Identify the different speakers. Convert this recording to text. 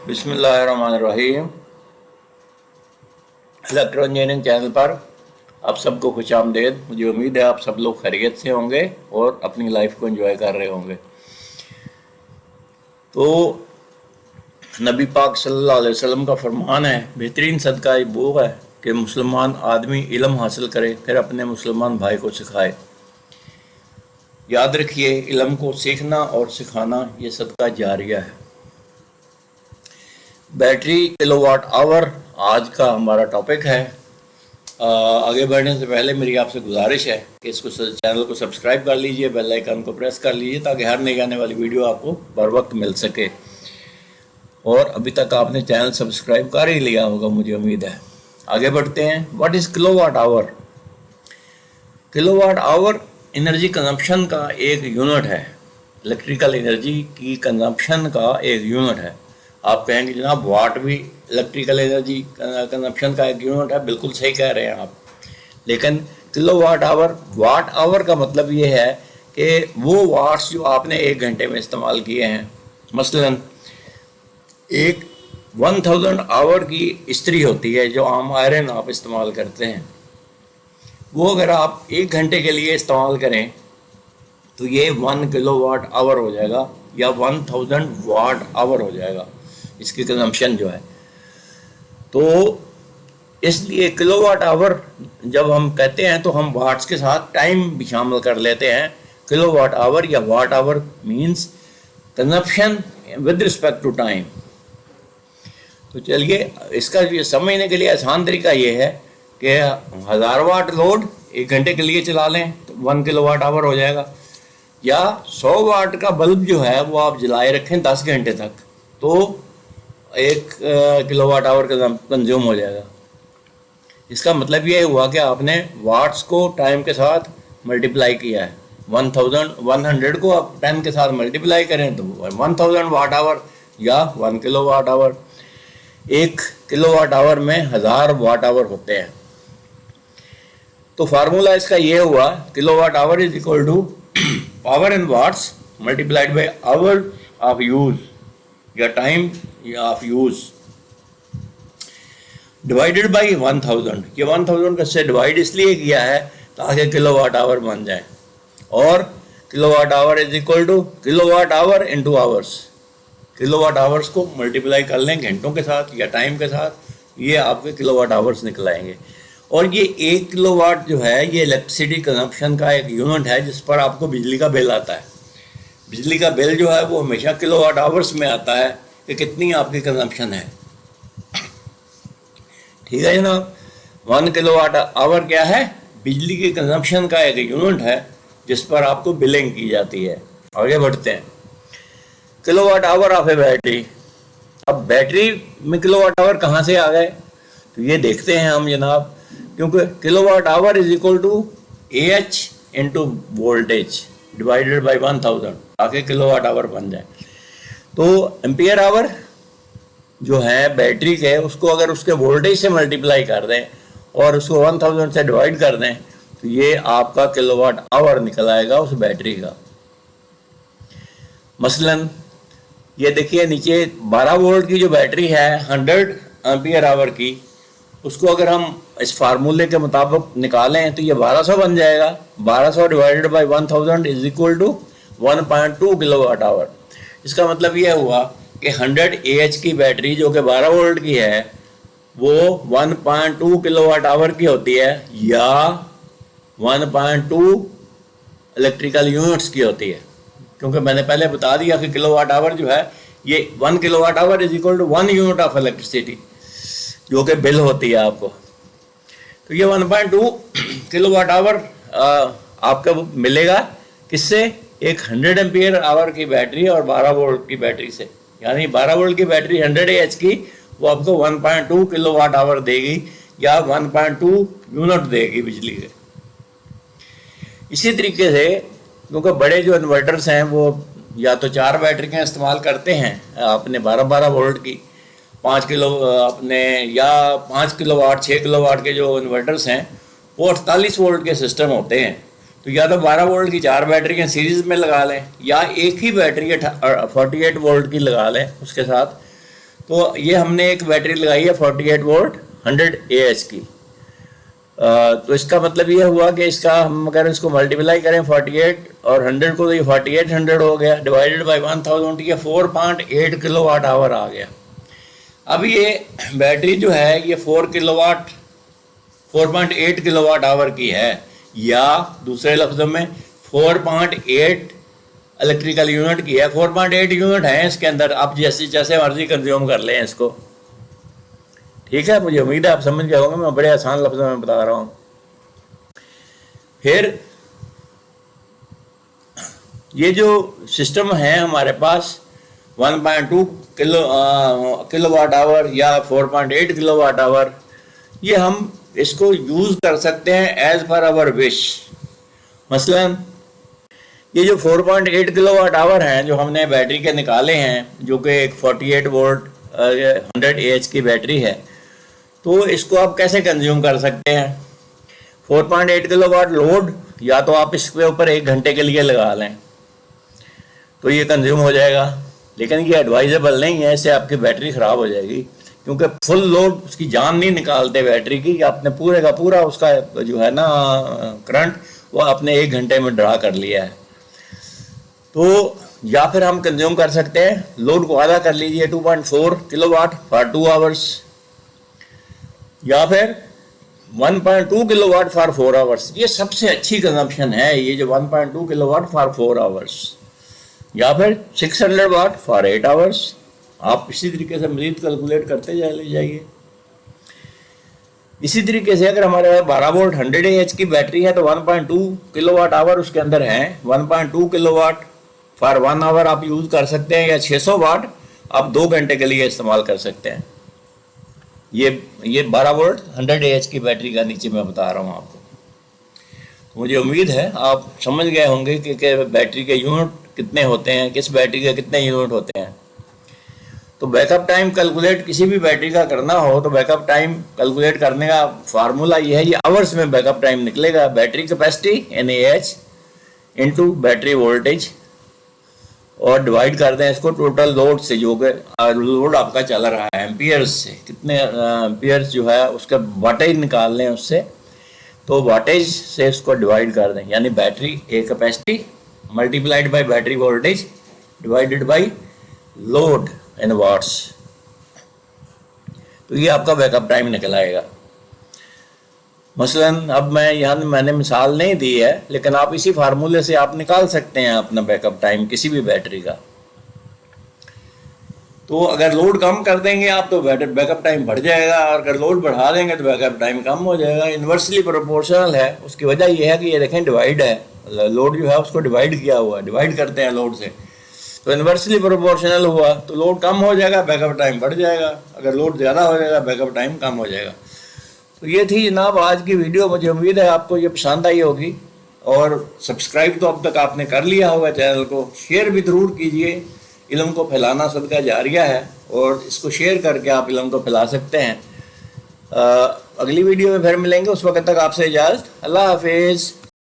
Speaker 1: बिस्मिल्लाहिर्रहमानिर्रहीम। Electro engineering channel पर आप सबको खुश आमदेद। मुझे उम्मीद है आप सब लोग खैरियत से होंगे और अपनी लाइफ को एंजॉय कर रहे होंगे। तो नबी पाक सल्लल्लाहु अलैहि वसल्लम का फरमान है, बेहतरीन सदका वो है कि मुसलमान आदमी इल्म हासिल करे फिर अपने मुसलमान भाई को सिखाए। याद रखिए, इल्म को सीखना और सिखाना ये सदका जारिया है। बैटरी किलोवाट आवर आज का हमारा टॉपिक है। आगे बढ़ने से पहले मेरी आपसे गुजारिश है कि इसको चैनल को सब्सक्राइब कर लीजिए, बेल आइकन को प्रेस कर लीजिए ताकि हर नई आने वाली वीडियो आपको बर वक्त मिल सके। और अभी तक आपने चैनल सब्सक्राइब कर ही लिया होगा, मुझे उम्मीद है। आगे बढ़ते हैं। What is kilowatt hour? Kilowatt hour energy consumption का एक यूनिट है, इलेक्ट्रिकल एनर्जी की कंजम्पशन का एक यूनिट है। आप कहेंगे जनाब वाट भी इलेक्ट्रिकल एनर्जी कंजम्पशन का एक यूनिट है। बिल्कुल सही कह रहे हैं आप, लेकिन किलोवाट आवर का मतलब ये है कि वो वाट्स जो आपने एक घंटे में इस्तेमाल किए हैं। मसलन एक 1000 आवर की इस्त्री होती है जो आम आयरन आप इस्तेमाल करते हैं, वो अगर आप एक घंटे के लिए इस्तेमाल करें तो ये 1 किलोवाट आवर हो जाएगा या 1000 वाट आवर हो जाएगा इसकी कंजम्पशन जो है। तो इसलिए किलोवाट आवर जब हम कहते हैं तो हम वाट्स के साथ टाइम भी शामिल कर लेते हैं। किलोवाट आवर या watt hour means consumption with respect to time. तो चलिए, इसका ये समझने के लिए आसान तरीका ये है कि 1000 वाट लोड एक घंटे के लिए चला लें तो 1 किलोवाट आवर हो जाएगा, या 100 वाट का बल्ब जो है वो आप जलाए रखें 10 घंटे तक तो 1 किलोवाट आवर कंज्यूम हो जाएगा। इसका मतलब ये हुआ कि आपने वाट्स को टाइम के साथ मल्टीप्लाई किया है। 100 को आप 10 के साथ मल्टीप्लाई करें तो 1000 वाट आवर या 1 किलोवाट आवर। 1 किलोवाट आवर में 1000 वाट आवर होते हैं। तो फार्मूला इसका ये हुआ, kilowatt hour is equal to power in watts multiplied by hour of use या time of use divided by 1000। ये 1000 से डिवाइड इसलिए किया है ताकि किलोवाट आवर बन जाए। और kilowatt hour is equal to kilowatt hour into hours. Kilowatt hours को मल्टीप्लाई कर लें घंटों के साथ या टाइम के साथ, ये आपके किलोवाट आवर्स निकल आएंगे। और ये 1 किलोवाट जो है ये इलेक्ट्रिसिटी कंजम्पशन का एक यूनिट है जिस पर आपको बिजली का बिल आता है। बिजली का बिल जो है वो हमेशा किलोवाट आवर्स में आता है कि कितनी आपकी कंजम्पशन है। ठीक है जनाब। 1 किलोवाट आवर क्या है? बिजली की कंजम्पशन का एक यूनिट है जिस पर आपको बिलिंग की जाती है। आगे बढ़ते हैं। Kilowatt hour of A battery. अब बैटरी में किलोवाट आवर कहाँ से आ गए तो ये देखते हैं हम जनाब, क्योंकि kilowatt hour is equal to AH into voltage divided by 1000 ताकि किलोवाट आवर बन जाए। तो एम्पियर आवर जो है बैटरी के, उसको अगर उसके वोल्टेज से मल्टीप्लाई कर दें और उसको 1000 से डिवाइड कर दें तो ये आपका किलोवाट आवर निकल आएगा उस बैटरी का। मसलन ये देखिए नीचे 12 वोल्ट की जो बैटरी है 100 एम्पियर आवर की, उसको अगर हम इस फार्मूले के मुताबिक निकालें तो ये 1200 बन जाएगा। 1200 divided by 1000 is equal to 1.2 kilowatt hour. इसका मतलब यह हुआ कि 100 AH की बैटरी जो कि 12 वोल्ट की है वो 1.2 किलोवाट आवर की होती है या 1.2 इलेक्ट्रिकल यूनिट्स की होती है, क्योंकि मैंने पहले बता दिया कि किलोवाट आवर जो है ये 1 kilowatt hour is equal to 1 unit of electricity जो कि बिल होती है आपको। तो ये 1.2 किलोवाट आवर आपका मिलेगा किससे? एक 100 एम्पियर आवर की बैटरी और 12 वोल्ट की बैटरी से। यानी 12 वोल्ट की बैटरी 100 AH की वो आपको 1.2 किलोवाट आवर देगी या 1.2 यूनिट देगी बिजली के। इसी तरीके से क्योंकि बड़े जो इन्वर्टर्स हैं वो या तो 4 बैटरियाँ इस्तेमाल करते हैं अपने 12 वोल्ट की, 5 किलो अपने या 5 किलोवाट 6 किलोवाट के जो इन्वर्टर्स हैं वो 48 वोल्ट के सिस्टम होते हैं। तो या तो 12 वोल्ट की 4 बैटरियाँ सीरीज में लगा लें या एक ही बैटरी 48 वोल्ट की लगा लें उसके साथ, तो ये हमने एक बैटरी लगाई है 48 वोल्ट 100 AH की। तो इसका मतलब ये हुआ कि इसका हम अगर इसको मल्टीप्लाई करें 48 और 100 को, तो ये 4800 हो गया, डिवाइडेड बाई 1000, ये 4.8 किलोवाट आवर आ गया। अब ये बैटरी जो है ये 4.8 किलोवाट आवर की है, या दूसरे लफ्ज़ों में 4.8 इलेक्ट्रिकल यूनिट की है। 4.8 यूनिट है इसके अंदर, आप जैसे मर्जी कंज्यूम कर लें इसको। ठीक है, मुझे उम्मीद है आप समझ गए होंगे, मैं बड़े आसान लफ्ज़ों में बता रहा हूँ। फिर ये जो सिस्टम है हमारे पास 1.2 किलोवाट आवर या 4.8 किलोवाट आवर, ये हम इसको यूज़ कर सकते हैं एज पर आवर विश। मसलन ये जो 4.8 किलोवाट आवर हैं जो हमने बैटरी के निकाले हैं, जो कि एक 48 वोल्ट 100 AH की बैटरी है, तो इसको आप कैसे कंज्यूम कर सकते हैं। 4.8 किलोवाट लोड, या तो आप इसके ऊपर 1 घंटे के लिए लगा लें तो ये कंज्यूम हो जाएगा, लेकिन ये एडवाइजेबल नहीं है, इससे आपकी बैटरी ख़राब हो जाएगी, क्योंकि फुल लोड उसकी जान नहीं निकालते बैटरी की। आपने पूरे का पूरा उसका जो है ना करंट वो आपने 1 घंटे में ड्रा कर लिया है। तो या फिर हम कंज्यूम कर सकते हैं, लोड को आधा कर लीजिए 2.4 किलोवाट फॉर 2 आवर्स, या फिर 1.2 किलोवाट फॉर 4 आवर्स। ये सबसे अच्छी कंजम्पशन है, ये जो 1.2 किलोवाट फॉर 4 आवर्स, या फिर 600 वाट फॉर 8 आवर्स। आप इसी तरीके से मजीद कैलकुलेट करते ले जाइए। इसी तरीके से अगर हमारे पास 12 वोल्ट 100 AH की बैटरी है तो 1.2 किलोवाट आवर उसके अंदर है। 1.2 किलोवाट फॉर 1 आवर आप यूज़ कर सकते हैं, या 600 वाट आप 2 घंटे के लिए इस्तेमाल कर सकते हैं। ये 12 वोल्ट 100 AH की बैटरी का नीचे मैं बता रहा हूँ आपको। तो मुझे उम्मीद है आप समझ गए होंगे कि बैटरी के यूनिट कितने होते हैं, किस बैटरी के कितने यूनिट होते हैं। तो बैकअप टाइम कैलकुलेट किसी भी बैटरी का करना हो तो बैकअप टाइम कैलकुलेट करने का फार्मूला ये है, ये आवर्स में बैकअप टाइम निकलेगा। Battery capacity NAH into battery voltage, और डिवाइड कर दें इसको टोटल लोड से, जो कि लोड आपका चल रहा है एम्पियर्स से, कितने एम्पियर्स जो है उसका वाटेज निकाल लें उससे, तो वाटेज से इसको डिवाइड कर दें, यानी बैटरी एक capacity multiplied by battery voltage divided by load in watts, तो ये आपका बैकअप टाइम निकल आएगा। मसलन अब मैंने मिसाल नहीं दी है, लेकिन आप इसी फार्मूले से आप निकाल सकते हैं अपना बैकअप टाइम किसी भी बैटरी का। तो अगर लोड कम कर देंगे आप तो बैकअप टाइम बढ़ जाएगा, और अगर लोड बढ़ा देंगे तो बैकअप टाइम कम हो जाएगा। इन्वर्सली प्रोपोर्शनल है। उसकी वजह यह है कि ये देखें डिवाइड है, लोड जो है उसको डिवाइड किया हुआ है, डिवाइड करते हैं लोड से, तो इन्वर्सली प्रोपोर्शनल हुआ तो लोड कम हो जाएगा, बैकअप टाइम बढ़ जाएगा। अगर लोड ज़्यादा हो जाएगा बैकअप टाइम कम हो जाएगा। तो ये थी जनाब आज की वीडियो। मुझे उम्मीद है आपको ये पसंद आई होगी, और सब्सक्राइब तो अब तक आपने कर लिया होगा चैनल को। शेयर भी ज़रूर कीजिए, इल्म को फैलाना सदका जारिया है, और इसको शेयर करके आप इल्म को फैला सकते हैं। अगली वीडियो में फिर मिलेंगे, उस वक्त तक आपसे इजाज़त। अल्लाह हाफिज़।